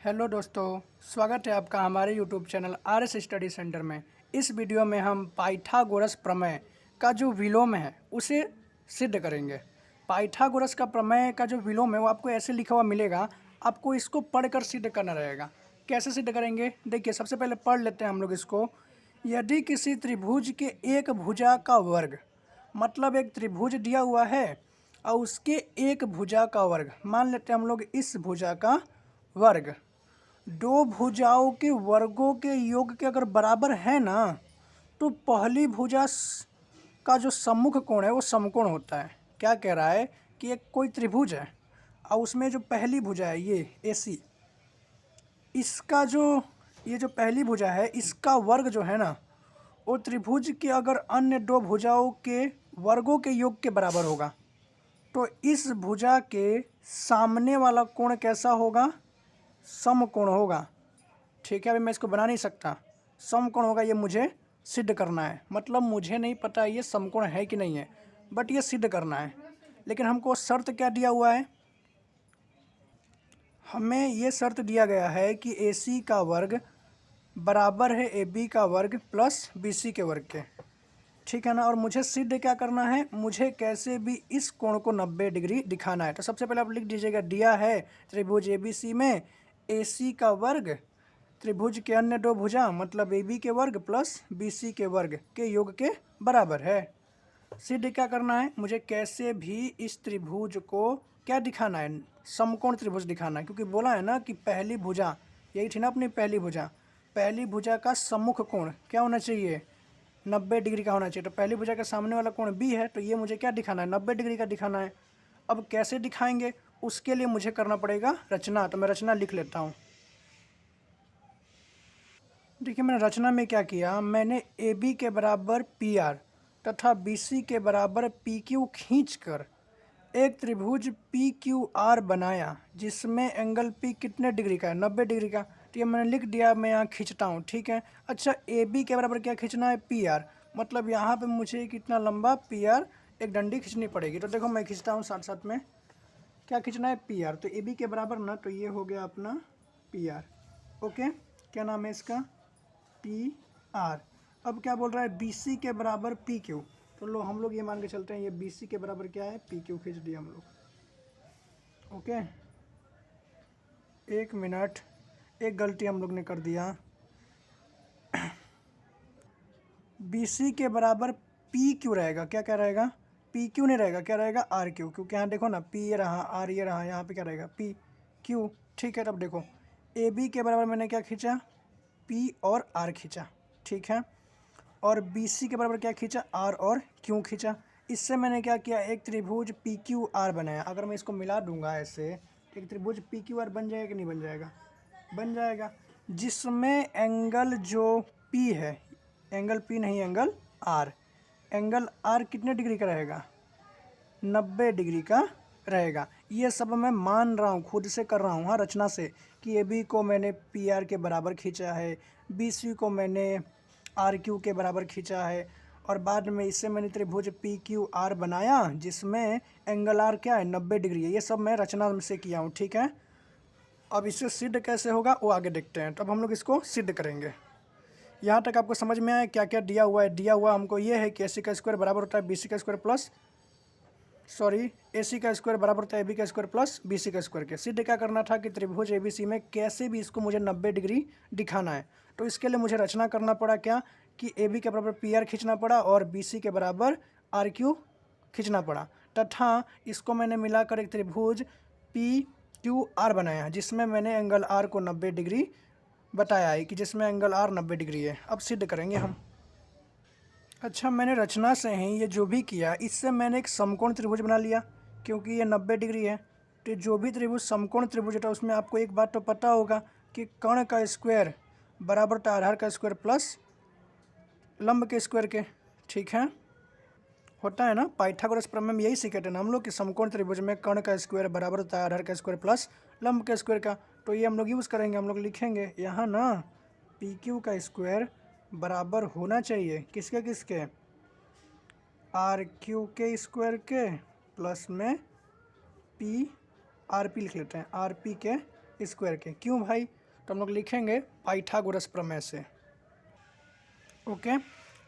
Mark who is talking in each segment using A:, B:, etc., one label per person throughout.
A: Hello दोस्तों, स्वागत है आपका हमारे YouTube channel R S study centre में। इस वीडियो में हम पाइथागोरस प्रमेय का जो विलोम है उसे सिद्ध करेंगे। पाइथागोरस का प्रमेय का जो विलोम है वो आपको ऐसे लिखा हुआ मिलेगा, आपको इसको पढ़कर सिद्ध करना रहेगा। कैसे सिद्ध करेंगे, देखिए सबसे पहले पढ़ लेते हैं हम लोग इसको। यदि किसी त्रिभुज के एक भुजा का वर्ग, मतलब एक त्रिभुज दिया हुआ है और उसके एक भुजा का वर्ग, मान लेते हैं हम लोग इस भुजा का वर्ग दो भुजाओं के वर्गों के योग के अगर बराबर है ना, तो पहली भुजा का जो सम्मुख कोण है वो समकोण होता है। क्या कह रहा है कि एक कोई त्रिभुज है और उसमें जो पहली भुजा है ये AC, इसका जो ये जो पहली भुजा है इसका वर्ग जो है ना, वो त्रिभुज के अगर अन्य दो भुजाओं के वर्गों के योग के बराबर होगा, तो इस भुजा के सामने वाला कोण कैसा होगा? समकोण होगा। ठीक है, अभी मैं इसको बना नहीं सकता, समकोण होगा, ये मुझे सिद्ध करना है। मतलब मुझे नहीं पता ये समकोण है कि नहीं है, बट ये सिद्ध करना है। लेकिन हमको शर्त क्या दिया हुआ है? हमें ये शर्त दिया गया है कि AC का वर्ग बराबर है AB का वर्ग प्लस BC के वर्ग के। ठीक है ना। और मुझे सिद्ध क्या करना है? मुझे कैसे भी इस कोण को 90 डिग्री दिखाना है। तो सबसे पहले आप लिख दीजिएगा, दिया है त्रिभुज ABC में AC का वर्ग त्रिभुज के अन्य दो भुजा मतलब AB के वर्ग प्लस BC के वर्ग के योग के बराबर है। सिद्ध क्या करना है? मुझे कैसे भी इस त्रिभुज को क्या दिखाना है? समकोण त्रिभुज दिखाना है। क्योंकि बोला है ना कि पहली भुजा, यही थी ना अपनी पहली भुजा, पहली भुजा का सम्मुख कोण क्या होना चाहिए? 90 डिग्री का होना चाहिए। तो पहली भुजा के सामने वाला कोण B है, तो ये मुझे क्या दिखाना है? 90 डिग्री का दिखाना है। अब कैसे दिखाएंगे? उसके लिए मुझे करना पड़ेगा रचना। तो मैं रचना लिख लेता हूँ। देखिए मैंने रचना में क्या किया, मैंने AB के बराबर PR तथा BC के बराबर PQ खींचकर एक त्रिभुज PQR बनाया, जिसमें एंगल P कितने डिग्री का है? 90 डिग्री का। तो ये मैंने लिख दिया, मैं यहाँ खींचता हूँ। ठीक है। अच्छा, AB के बराबर क्या खींचना है? PR। मतलब यहाँ पे मुझे कितना लंबा PR एक डंडी खींचनी पड़ेगी। तो देखो मैं खींचता हूँ साथ साथ में। क्या खींचना है? PR। तो AB के बराबर ना, तो ये हो गया अपना PR। ओके, क्या नाम है इसका? PR। अब क्या बोल रहा है? BC के बराबर PQ। तो लो हम लोग ये मान के चलते हैं, ये BC के बराबर क्या है? PQ खींच दिया हम लोग। ओके, एक मिनट, एक गलती हम लोग ने कर दिया। BC के बराबर PQ रहेगा। क्या क्या रहेगा? PQ नहीं रहेगा, क्या रहेगा? RQ। क्योंकि यहाँ देखो ना, P ये रहा, R ये रहा, यहाँ पे क्या रहेगा? PQ। ठीक है, तब देखो AB के बराबर मैंने क्या खींचा? P और R खींचा। ठीक है। और BC के बराबर क्या खींचा? R और Q खींचा। इससे मैंने क्या किया? एक त्रिभुज PQR बनाया। अगर मैं इसको मिला दूंगा ऐसे, एक त्रिभुज PQR बन जाएगा कि नहीं बन जाएगा? बन जाएगा। जिसमें एंगल जो P है, एंगल P नहीं, एंगल R, एंगल R कितने डिग्री का रहेगा? 90 डिग्री का रहेगा। ये सब मैं मान रहा हूँ, खुद से कर रहा हूँ, हाँ, रचना से, कि AB को मैंने PR के बराबर खींचा है, BC को मैंने RQ के बराबर खींचा है, और बाद में इससे मैंने त्रिभुज PQR बनाया जिसमें एंगल R क्या है? 90 डिग्री है। ये सब मैं रचना से किया हूँ। ठीक है। अब इससे सिद्ध कैसे होगा वो आगे देखते हैं। तो अब हम लोग इसको सिद्ध करेंगे। यहाँ तक आपको समझ में आया क्या क्या दिया हुआ है? दिया हुआ हमको ये है कि AC का स्क्वायर बराबर होता है BC का स्क्वायर प्लस AC का स्क्वायर बराबर होता है AB का स्क्वायर प्लस BC का स्क्वायर के। सिद्ध क्या करना था कि त्रिभुज ABC में कैसे भी इसको मुझे 90 डिग्री दिखाना है। तो इसके लिए मुझे रचना करना पड़ा क्या, कि AB के बराबर PR खींचना पड़ा और BC के बराबर RQ खींचना पड़ा, तथा इसको मैंने मिलाकर एक त्रिभुज PQR बनाया, जिसमें मैंने एंगल R को 90 डिग्री बताया है, कि जिसमें एंगल R 90 डिग्री है। अब सिद्ध करेंगे हम। अच्छा, मैंने रचना से ही ये जो भी किया, इससे मैंने एक समकोण त्रिभुज बना लिया, क्योंकि ये 90 डिग्री है। तो जो भी त्रिभुज समकोण त्रिभुज होता है उसमें आपको एक बात तो पता होगा कि कर्ण का स्क्वायर बराबर होता है आधार का स्क्वायर प्लस लंब के स्क्वायर के। ठीक है, होता है ना। पाइथागोरस प्रमेय में यही सीखे थे ना हम लोग कि समकोण त्रिभुज में कर्ण का स्क्वायर बराबर होता है आधार का स्क्वायर प्लस लंब के स्क्वायर का। तो ये हम लोग यूज़ करेंगे, हम लोग लिखेंगे यहाँ ना, PQ का स्क्वायर बराबर होना चाहिए किसके किसके? RQ के स्क्वायर के प्लस में RP लिख लेते हैं, RP के स्क्वायर के। क्यों भाई? तो हम लोग लिखेंगे पाइथागोरस प्रमेय से। ओके,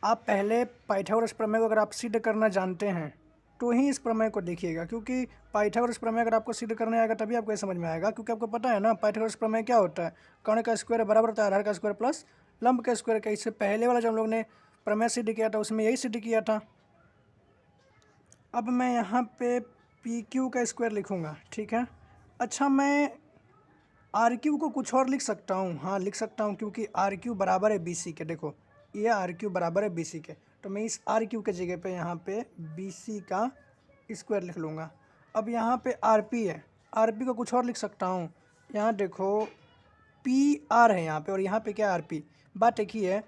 A: आप पहले पाइथागोरस प्रमेय को अगर आप सिद्ध करना जानते हैं तो ही इस प्रमेय को देखिएगा, क्योंकि पाइथागोरस प्रमेय अगर आपको सिद्ध करने आएगा तभी आपको ये समझ में आएगा। क्योंकि आपको पता है ना पाइथागोरस प्रमेय क्या होता है, कर्ण का स्क्वायर बराबर होता है आधार का स्क्वायर प्लस लंब का स्क्वायर का। इससे पहले वाला जो हम लोग ने प्रमेय सिद्ध किया था उसमें यही सिद्ध किया था। अब मैं यहाँ पे पी क्यू का स्क्वायर लिखूँगा, ठीक है। अच्छा, मैं आर क्यू को कुछ और लिख सकता हूँ, हाँ लिख सकता हूँ, क्योंकि आर क्यू बराबर है बी सी के। देखो ये आर क्यू बराबर है बी सी के, तो मैं इस आर क्यू के जगह पे यहाँ पे बी सी का स्क्वायर लिख लूँगा। अब यहाँ पे आर पी है, आर पी को कुछ और लिख सकता हूँ। यहाँ देखो पी आर है यहाँ पे, और यहाँ पे क्या आर पी। बात एक ही है,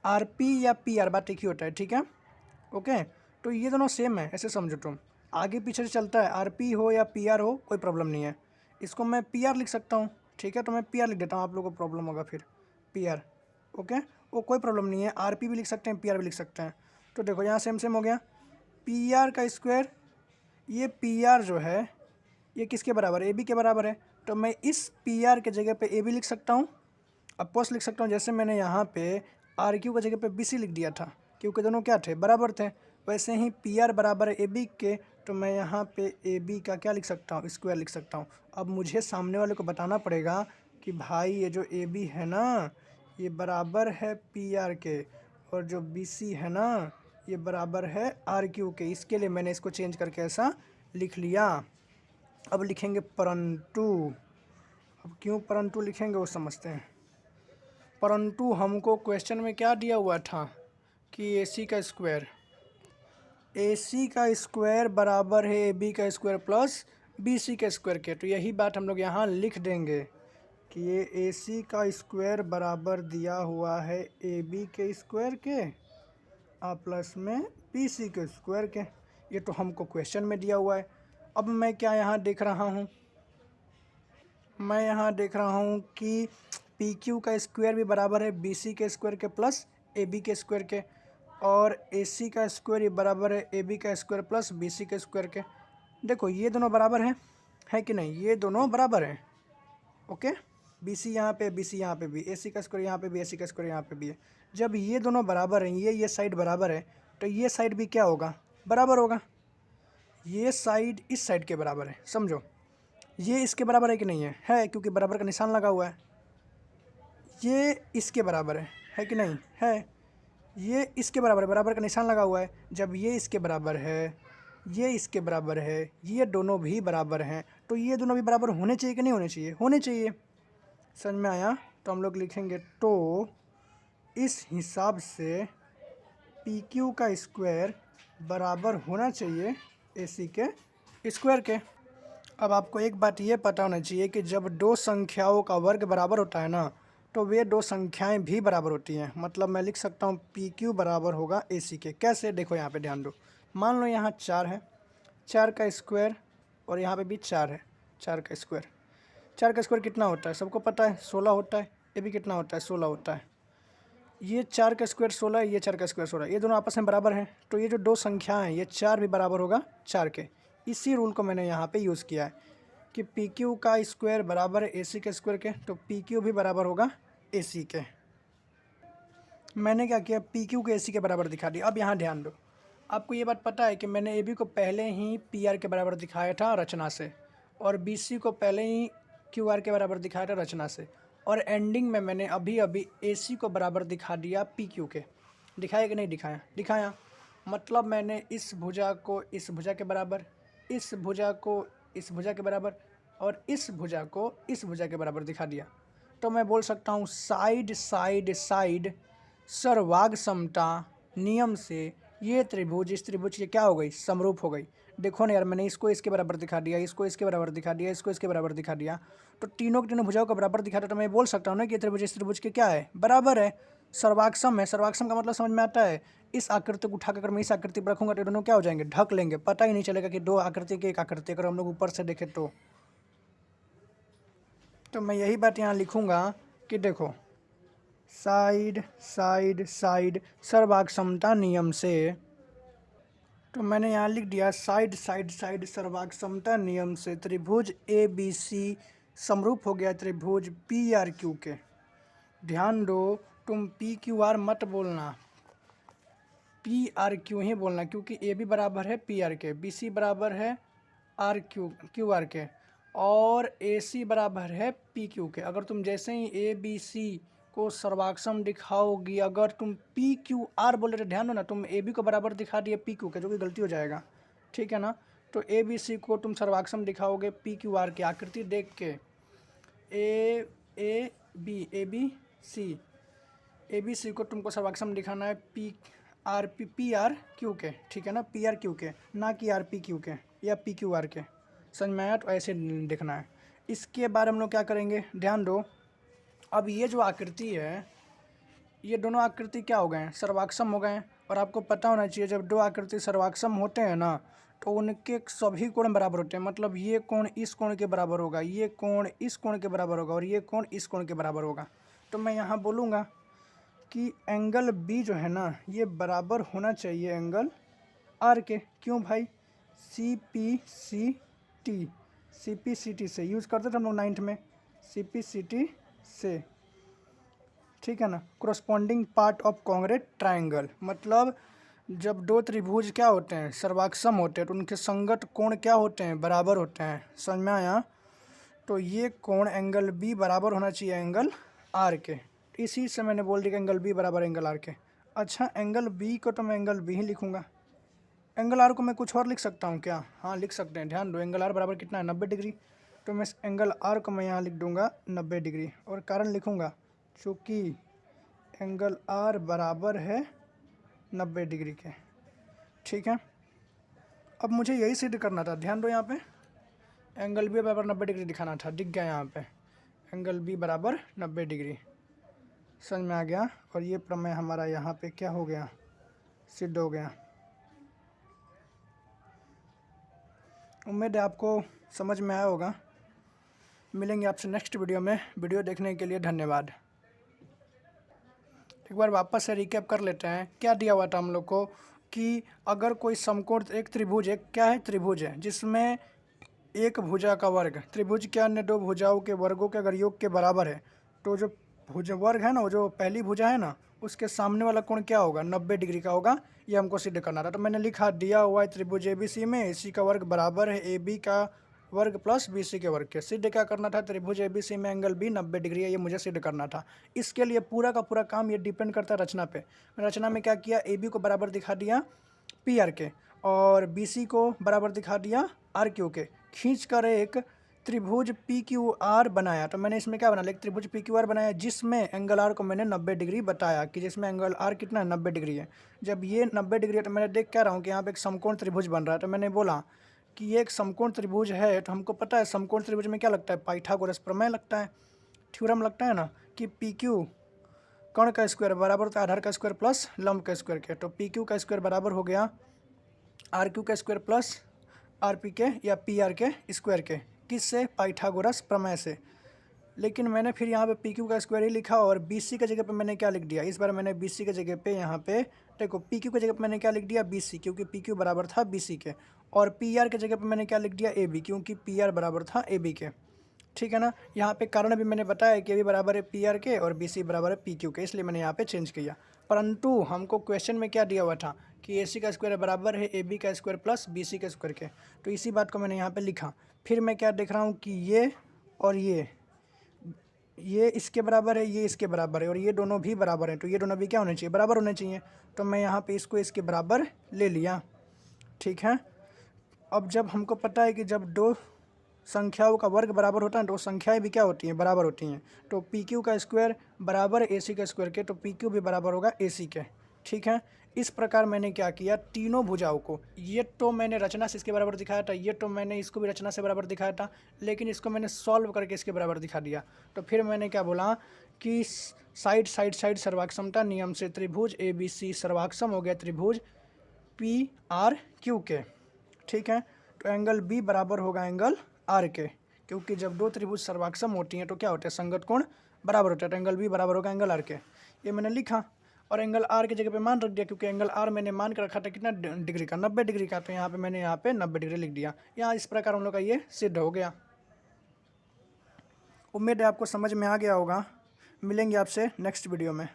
A: आर पी या पी आर बात एक ही होता है, ठीक है। ओके, तो ये दोनों सेम है, ऐसे समझो तुम। आगे पीछे से चलता है, आर पी हो या पी आर हो कोई प्रॉब्लम नहीं है। इसको मैं पी आर लिख सकता हूँ, ठीक है। तो मैं पी आर लिख देता हूँ, आप लोगों को प्रॉब्लम होगा फिर पी आर। ओके, वो कोई प्रॉब्लम नहीं है, आर पी भी लिख सकते हैं, पी आर भी लिख सकते हैं। तो देखो यहाँ सेम सेम हो गया, पी आर का स्क्वायर। ये पी आर जो है ये किसके बराबर है? ए बी के बराबर है। तो मैं इस पी आर के जगह पे ए बी लिख सकता हूँ, अपोज लिख सकता हूँ, जैसे मैंने यहाँ पे आर क्यू की जगह पे बी सी लिख दिया था, क्योंकि दोनों क्या थे? बराबर थे। वैसे ही पी आर बराबर है ए बी के, तो मैं यहाँ पे ए बी का क्या लिख सकता हूँ? स्क्वायर लिख सकता हूँ। अब मुझे सामने वाले को बताना पड़ेगा कि भाई ये जो ए बी है ना ये बराबर है पी आर के, और जो बी सी है ना ये बराबर है आर क्यू के। इसके लिए मैंने इसको चेंज करके ऐसा लिख लिया। अब लिखेंगे परंतु। अब क्यों परंतु लिखेंगे वो समझते हैं। परंतु हमको क्वेश्चन में क्या दिया हुआ था कि ए सी का स्क्वायर, ए सी का स्क्वायर बराबर है ए बी का स्क्वायर प्लस बी सी का स्क्वायर के। तो यही बात हम लोग यहाँ लिख देंगे कि ये ए सी का स्क्वायर बराबर दिया हुआ है ए बी के स्क्वायर के प्लस में बी सी के स्क्वायर के। ये तो हमको क्वेश्चन में दिया हुआ है। अब मैं क्या यहाँ देख रहा हूँ? मैं यहाँ देख रहा हूँ कि पी क्यू का स्क्वायर भी बराबर है बी सी के स्क्वायर के प्लस ए बी के स्क्वायर के, और ए सी का स्क्वायर भी बराबर है ए बी का स्क्वायर प्लस बी सी के स्क्वायर के। देखो ये दोनों बराबर हैं, है कि नहीं? ये दोनों बराबर हैं। ओके, बी सी यहाँ पे, बी सी यहाँ पे भी, ए सी का स्क्वायर यहाँ पे भी, ए सी का स्क्वायर यहाँ पे भी है। जब ये दोनों बराबर हैं, ये साइड बराबर है, तो ये साइड भी क्या होगा? बराबर होगा। ये साइड इस साइड के बराबर है, समझो। ये इसके बराबर है कि नहीं है? है, क्योंकि बराबर का निशान लगा हुआ है। ये इसके बराबर है कि नहीं? है। ये इसके बराबर है, बराबर का निशान लगा हुआ है। जब ये इसके बराबर है, ये इसके बराबर है, ये दोनों भी बराबर हैं, तो ये दोनों भी बराबर होने चाहिए कि नहीं होने चाहिए? होने चाहिए। समझ में आया? तो हम लोग लिखेंगे तो इस हिसाब से पी क्यू का स्क्वायर बराबर होना चाहिए ए सी के स्क्वायर के। अब आपको एक बात ये पता होना चाहिए कि जब दो संख्याओं का वर्ग बराबर होता है ना, तो वे दो संख्याएं भी बराबर होती हैं। मतलब मैं लिख सकता हूँ पी क्यू बराबर होगा ए सी के। कैसे? देखो यहाँ पे ध्यान दो। मान लो यहाँ 4 है, 4 का स्क्वायर, और यहाँ पे भी 4 है, 4 का स्क्वायर। 4 का स्क्वायर कितना होता है? सबको पता है 16 होता है। ये भी कितना होता है? 16 होता है। ये 4 का स्क्वायर 16 है, ये 4 का स्क्वायर 16, ये दोनों आपस में बराबर हैं। तो ये जो दो संख्याएँ हैं ये 4 भी बराबर होगा 4 के। इसी रूल को मैंने यहाँ पे यूज़ किया है कि पी क्यू का स्क्वायर बराबर है ए सी के स्क्वायर के, तो पी क्यू भी बराबर होगा ए सी के। मैंने क्या किया? पी क्यू को ए सी के बराबर दिखा दिया। अब यहाँ ध्यान दो, आपको ये बात पता है कि मैंने ए बी को पहले ही पी आर के बराबर दिखाया था रचना से, और बी सी को पहले ही क्यू आर के बराबर दिखाया था रचना से, और एंडिंग में मैंने अभी अभी ए सी को बराबर दिखा दिया पी क्यू के। दिखाया कि नहीं दिखाया? दिखाया। मतलब मैंने इस भुजा को इस भुजा के बराबर, इस भुजा को इस भुजा के बराबर, और इस भुजा को इस भुजा के बराबर दिखा दिया। तो मैं बोल सकता हूँ साइड साइड साइड सर्वाग समता नियम से ये त्रिभुज इस त्रिभुज की क्या हो गई? समरूप हो गई। देखो ना यार, मैंने इसको इसके बराबर दिखा दिया, इसको इसके बराबर दिखा दिया, इसको इसके बराबर दिखा दिया, तो तीनों की तीनों भुजाओं का बराबर दिखा दिया। तो मैं बोल सकता हूँ ना कि ये त्रिभुज इस त्रिभुज के क्या है? बराबर है, सर्वाक्षम है। सर्वाक्षम का मतलब समझ में आता है? इस आकृति को उठाकर मैं इस आकृति पर रखूंगा तो दोनों क्या हो जाएंगे? ढक लेंगे, पता ही नहीं चलेगा कि दो आकृति की एक आकृति। अगर हम लोग ऊपर से देखें तो मैं यही बात यहाँ लिखूंगा कि देखो साइड साइड साइड सर्वाक्षमता नियम से। तो मैंने यहाँ लिख दिया साइड साइड साइड सर्वाक्षमता नियम से त्रिभुज ए बी सी समरूप हो गया त्रिभुज पी आर क्यू के। ध्यान दो, तुम पी क्यू आर मत बोलना, पी आर क्यू ही बोलना, क्योंकि ए बी बराबर है पी आर के, बी सी बराबर है आर क्यू आर के, और ए सी बराबर है पी क्यू के। अगर तुम जैसे ही ए बी सी को सर्वाक्षम दिखाओगी, अगर तुम पी क्यू आर बोले तो ध्यान दो ना, तुम ए बी को बराबर दिखा दिए पी क्यू के, जो कि गलती हो जाएगा, ठीक है ना। तो ए बी सी को तुम सर्वाक्षम दिखाओगे पी क्यू आर की आकृति देख के, ए बी सी को तुमको सर्वाक्षम दिखाना है पी आर क्यू के, ठीक है ना, पी आर क्यू के, ना कि आर पी क्यू के या पी क्यू आर के। समझ में आया? तो ऐसे देखना है। इसके बारे में हम लोग क्या करेंगे, ध्यान दो। अब ये जो आकृति है, ये दोनों आकृति क्या हो गए हैं, सर्वाक्षम हो गए हैं। और आपको पता होना चाहिए, जब दो आकृति सर्वाक्षम होते हैं ना, तो उनके सभी कोण बराबर होते हैं। मतलब ये कोण इस कोण के बराबर होगा, ये कोण इस कोण के बराबर होगा, और ये कोण इस कोण के बराबर होगा। तो मैं यहाँ बोलूँगा कि एंगल बी जो है ना, ये बराबर होना चाहिए एंगल आर के। क्यों भाई? सी पी सी टी से यूज़ करते थे हम लोग 9th में, सी पी सी टी से, ठीक है ना। Corresponding part of congruent triangle, मतलब जब दो त्रिभुज क्या होते हैं, सर्वाक्षम होते हैं, तो उनके संगत कोण क्या होते हैं, बराबर होते हैं। समझ में आया? तो ये कोण एंगल बी बराबर होना चाहिए एंगल आर के। इसी से मैंने बोल दिया कि एंगल बी बराबर एंगल आर के। अच्छा, एंगल बी को तो मैं एंगल बी ही लिखूंगा, एंगल आर को मैं कुछ और लिख सकता हूँ क्या? हाँ, लिख सकते हैं। ध्यान दो, एंगल आर बराबर कितना है, 90 डिग्री। तो मैं एंगल आर को मैं यहाँ लिख दूंगा 90 डिग्री, और कारण लिखूंगा चूँकि एंगल आर बराबर है 90 डिग्री के, ठीक है। अब मुझे यही सिद्ध करना था, ध्यान दो, यहाँ पे एंगल बी बराबर 90 डिग्री दिखाना था, दिख गया यहाँ पे एंगल बी बराबर 90 डिग्री। समझ में आ गया? और ये प्रमेय हमारा यहाँ पे क्या हो गया, सिद्ध हो गया। उम्मीद है आपको समझ में आया होगा। मिलेंगे आपसे नेक्स्ट वीडियो में। वीडियो देखने के लिए धन्यवाद। एक बार वापस से रिकैप कर लेते हैं। क्या दिया हुआ था हम लोग को कि अगर कोई समकोण, एक त्रिभुज, एक क्या है, त्रिभुज है जिसमें एक भुजा का वर्ग, त्रिभुज के अन्य दो भुजाओं के वर्गों के अगर योग के बराबर है, तो जो भुज वर्ग है ना, वो जो पहली भुजा है ना, उसके सामने वाला कोण क्या होगा, 90 डिग्री का होगा। ये हमको सिद्ध करना था। तो मैंने लिखा, दिया हुआ है त्रिभुज ए बी सी में ए सी का वर्ग बराबर है ए बी का वर्ग प्लस बी सी के वर्ग के। सिद्ध क्या करना था, त्रिभुज ए बी सी में एंगल बी 90 डिग्री है, ये मुझे सिद्ध करना था। इसके लिए पूरा का पूरा काम ये डिपेंड करता है रचना पे। रचना में क्या किया, ए बी को बराबर दिखा दिया पी आर के, और बी सी को बराबर दिखा दिया आर क्यू के। खींच कर एक त्रिभुज पी क्यू आर बनाया। तो मैंने इसमें क्या बना लिया, त्रिभुज पी क्यू आर बनाया, जिसमें एंगल आर को मैंने 90 डिग्री बताया कि जिसमें एंगल आर कितना है, 90 डिग्री है। जब ये 90 डिग्री है, तो मैंने देख क्या रहा हूँ कि यहाँ पे एक समकोण त्रिभुज बन रहा है। तो मैंने बोला कि ये एक समकोण त्रिभुज है। तो हमको पता है समकोण त्रिभुज में क्या लगता है, पाइथागोरस प्रमेय लगता है, थ्योरम लगता है ना, कि पी क्यू कर्ण का स्क्वायर बराबर होता है आधार का स्क्वायर प्लस लंब का स्क्वायर के। तो पी क्यू का स्क्वायर बराबर हो गया आर क्यू का स्क्वायर प्लस आर पी के या पी आर के स्क्वायर के। किससे? पाइथागोरस प्रमेय से। लेकिन मैंने फिर यहाँ पे पी क्यू का स्क्वायर ही लिखा, और बी सी की जगह पे मैंने क्या लिख दिया, इस बार मैंने बी सी की जगह पे यहाँ पे देखो, पी क्यू की जगह पे मैंने क्या लिख दिया, बी सी, क्योंकि पी क्यू बराबर था बी सी के। और पी आर की जगह पे मैंने क्या लिख दिया, ए बी, क्योंकि पी आर बराबर था ए बी के, ठीक है ना। यहाँ पे कारण भी मैंने बताया कि ए बी बराबर है पी आर के और बी सी बराबर है पी क्यू के, इसलिए मैंने यहाँ पे चेंज किया। परंतु हमको क्वेश्चन में क्या दिया हुआ था कि ए सी का स्क्वायर बराबर है ए बी का स्क्वायर प्लस बी सी का स्क्वायर के। तो इसी बात को मैंने यहाँ पे लिखा। फिर मैं क्या देख रहा हूँ कि ये और ये इसके बराबर है, ये इसके बराबर है, और ये दोनों भी बराबर हैं। तो ये दोनों भी क्या होने चाहिए, बराबर होने चाहिए। तो मैं यहाँ पे इसको इसके बराबर ले लिया, ठीक है। अब जब हमको पता है कि जब दो संख्याओं का वर्ग बराबर होता है तो संख्याएं भी क्या होती हैं, बराबर होती हैं। तो पी क्यू का स्क्वायर बराबर ए सी का स्क्वायर के, तो पी क्यू भी बराबर होगा ए सी के, ठीक है। इस प्रकार मैंने क्या किया, तीनों भुजाओं को, ये तो मैंने रचना से इसके बराबर दिखाया था, ये तो मैंने इसको भी रचना से बराबर दिखाया था, लेकिन इसको मैंने सॉल्व करके इसके बराबर दिखा दिया। तो फिर मैंने क्या बोला कि साइड साइड साइड सर्वाक्षमता नियम से त्रिभुज ए बी सी सर्वाक्षम हो गया त्रिभुज पी आर क्यू के, ठीक है। तो एंगल बी बराबर होगा एंगल आर के, क्योंकि जब दो त्रिभुज सर्वाक्षम होती हैं तो क्या होता है, संगत कोण बराबर होता है। तो एंगल बी बराबर होगा एंगल आर के, ये मैंने लिखा। और एंगल आर की जगह पे मान रख दिया, क्योंकि एंगल आर मैंने मान कर रखा था कितना डिग्री का, 90 डिग्री का। तो यहाँ पे मैंने यहाँ पे 90 डिग्री लिख दिया। यहाँ इस प्रकार हम लोग का ये सिद्ध हो गया। उम्मीद है आपको समझ में आ गया होगा। मिलेंगे आपसे नेक्स्ट वीडियो में।